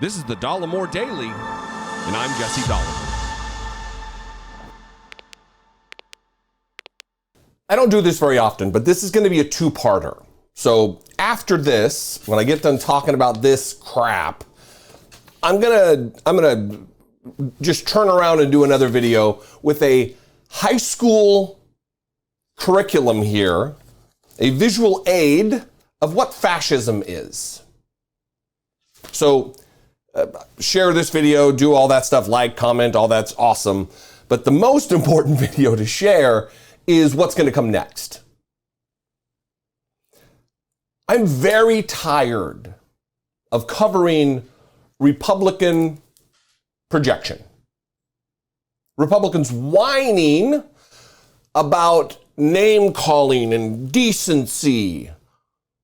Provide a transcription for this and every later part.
This is the Dollemore Daily, and I'm Jesse Dollemore. I don't do this very often, but this is going to be a two-parter. So after this, when I get done talking about this crap, I'm gonna just turn around and do another video with a high school curriculum here, a visual aid of what fascism is. So share this video, do all that stuff, like, comment, all that's awesome. But the most important video to share is what's going to come next. I'm very tired of covering Republican projection. Republicans whining about name calling and decency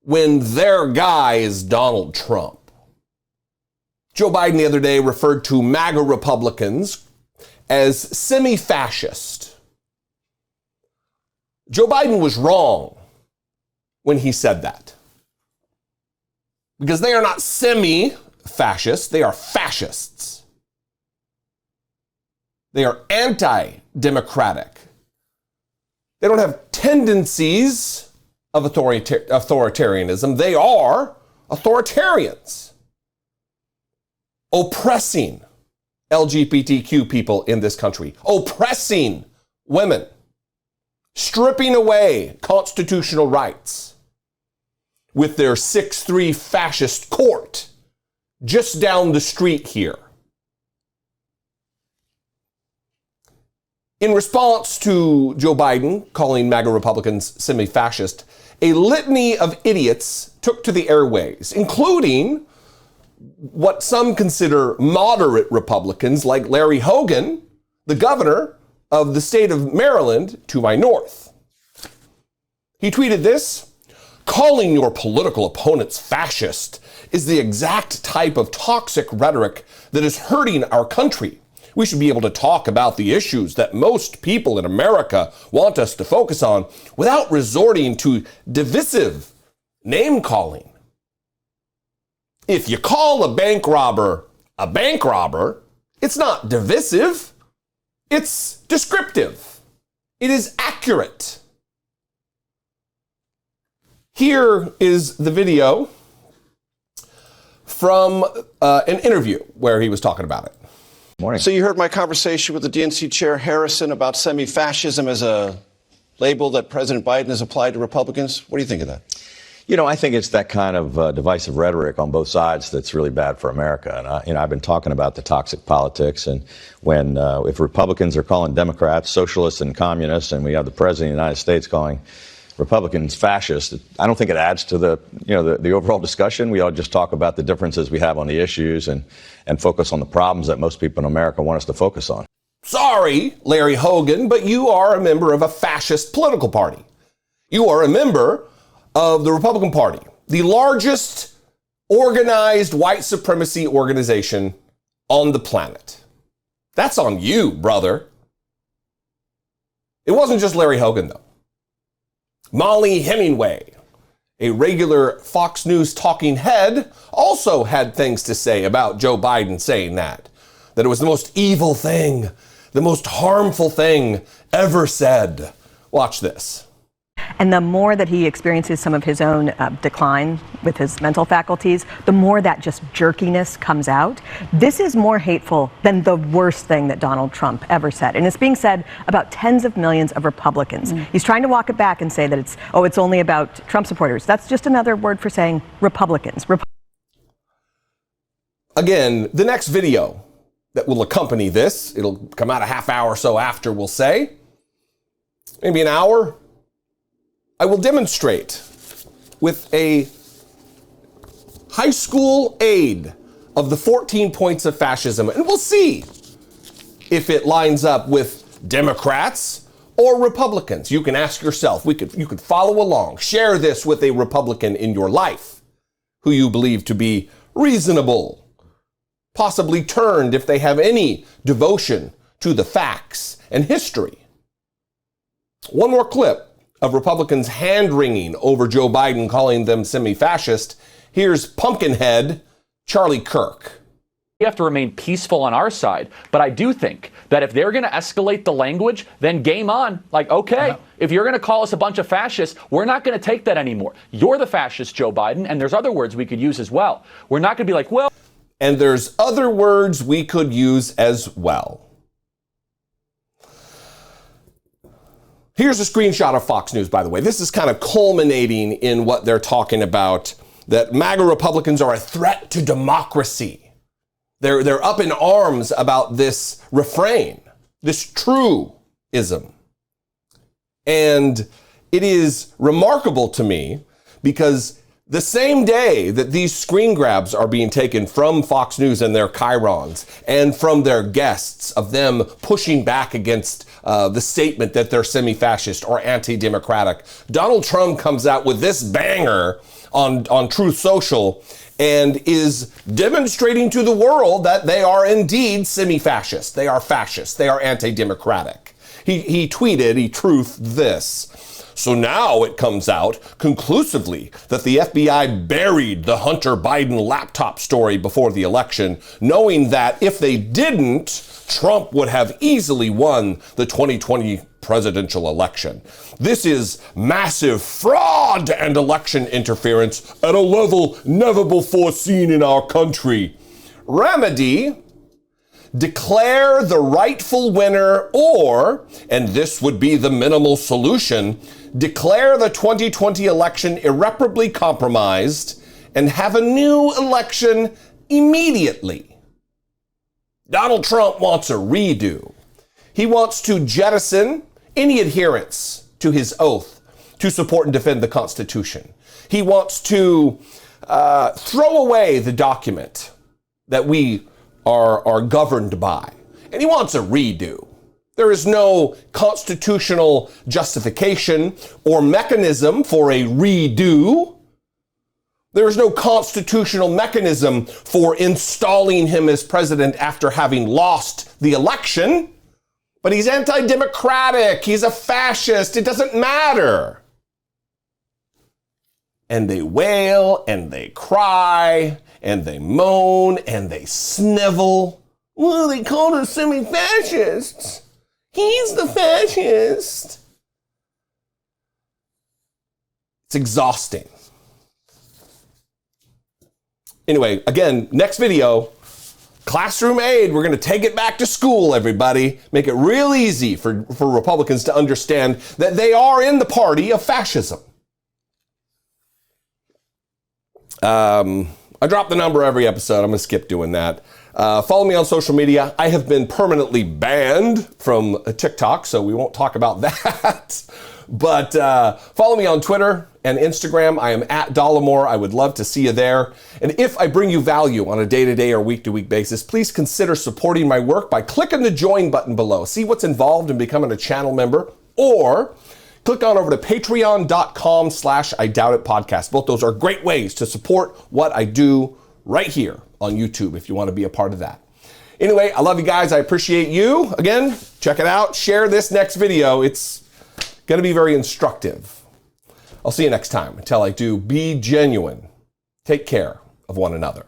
when their guy is Donald Trump. Joe Biden the other day referred to MAGA Republicans as semi-fascist. Joe Biden was wrong when he said that, because they are not semi-fascists, they are fascists. They are anti-democratic. They don't have tendencies of authoritarianism. They are authoritarians, oppressing LGBTQ people in this country, oppressing women, stripping away constitutional rights with their 6'3" fascist court just down the street here. In response to Joe Biden calling MAGA Republicans semi-fascist, a litany of idiots took to the airways, including what some consider moderate Republicans like Larry Hogan, the governor of the state of Maryland to my north. He tweeted this: "Calling your political opponents fascist is the exact type of toxic rhetoric that is hurting our country. We should be able to talk about the issues that most people in America want us to focus on without resorting to divisive name calling. If you call a bank robber, it's not divisive. It's descriptive. It is accurate." Here is the video from an interview where he was talking about it. Morning. So you heard my conversation with the DNC chair Harrison about semi-fascism as a label that President Biden has applied to Republicans. What do you think of that? You know, I think it's that kind of divisive rhetoric on both sides that's really bad for America. And I've been talking about the toxic politics, and when if Republicans are calling Democrats socialists and communists, and we have the president of the United States calling Republicans fascist, I don't think it adds to the overall discussion. We ought to just talk about the differences we have on the issues and focus on the problems that most people in America want us to focus on. Sorry, Larry Hogan, but you are a member of a fascist political party. You are a member of the Republican Party, the largest organized white supremacy organization on the planet. That's on you, brother. It wasn't just Larry Hogan, though. Molly Hemingway, a regular Fox News talking head, also had things to say about Joe Biden saying that it was the most evil thing, the most harmful thing ever said. Watch this. And the more that he experiences some of his own decline with his mental faculties, the more that just jerkiness comes out. This is more hateful than the worst thing that Donald Trump ever said. And it's being said about tens of millions of Republicans. He's trying to walk it back and say that it's only about Trump supporters. That's just another word for saying Republicans. Again, the next video that will accompany this, it'll come out a half hour or so after, we'll say, maybe an hour, I will demonstrate with a high school aid of the 14 points of fascism, and we'll see if it lines up with Democrats or Republicans. You can ask yourself, you could follow along, share this with a Republican in your life who you believe to be reasonable, possibly turned if they have any devotion to the facts and history. One more clip of Republicans hand-wringing over Joe Biden calling them semi-fascist. Here's Pumpkinhead Charlie Kirk. We have to remain peaceful on our side. But I do think that if they're going to escalate the language, then game on. Like, okay, if you're going to call us a bunch of fascists, we're not going to take that anymore. You're the fascist, Joe Biden. And there's other words we could use as well. We're not going to be like, well. And there's other words we could use as well. Here's a screenshot of Fox News, by the way. This is kind of culminating in what they're talking about, that MAGA Republicans are a threat to democracy. They're up in arms about this refrain, this truism. And it is remarkable to me because the same day that these screen grabs are being taken from Fox News and their chyrons and from their guests of them pushing back against the statement that they're semi-fascist or anti-democratic, Donald Trump comes out with this banger on Truth Social and is demonstrating to the world that they are indeed semi-fascist. They are fascist. They are anti-democratic. He truthed this. So now it comes out conclusively that the FBI buried the Hunter Biden laptop story before the election, knowing that if they didn't, Trump would have easily won the 2020 presidential election. This is massive fraud and election interference at a level never before seen in our country. Remedy: declare the rightful winner, or, and this would be the minimal solution, declare the 2020 election irreparably compromised and have a new election immediately. Donald Trump wants a redo. He wants to jettison any adherence to his oath to support and defend the Constitution. He wants to throw away the document that we are governed by. And he wants a redo. There is no constitutional justification or mechanism for a redo. There is no constitutional mechanism for installing him as president after having lost the election. But he's anti-democratic. He's a fascist. It doesn't matter. And they wail and they cry and they moan and they snivel. Well, they called us semi-fascists. He's the fascist. It's exhausting. Anyway, again, next video, classroom aid. We're going to take it back to school, everybody. Make it real easy for Republicans to understand that they are in the party of fascism. I drop the number every episode. I'm going to skip doing that. Follow me on social media. I have been permanently banned from TikTok, so we won't talk about that. But follow me on Twitter and Instagram. I am at Dollemore. I would love to see you there. And if I bring you value on a day-to-day or week-to-week basis, please consider supporting my work by clicking the join button below. See what's involved in becoming a channel member, or click on over to patreon.com/IDoubtItPodcast. Both those are great ways to support what I do right here on YouTube if you want to be a part of that. Anyway, I love you guys. I appreciate you. Again, check it out. Share this next video. It's going to be very instructive. I'll see you next time. Until I do, be genuine. Take care of one another.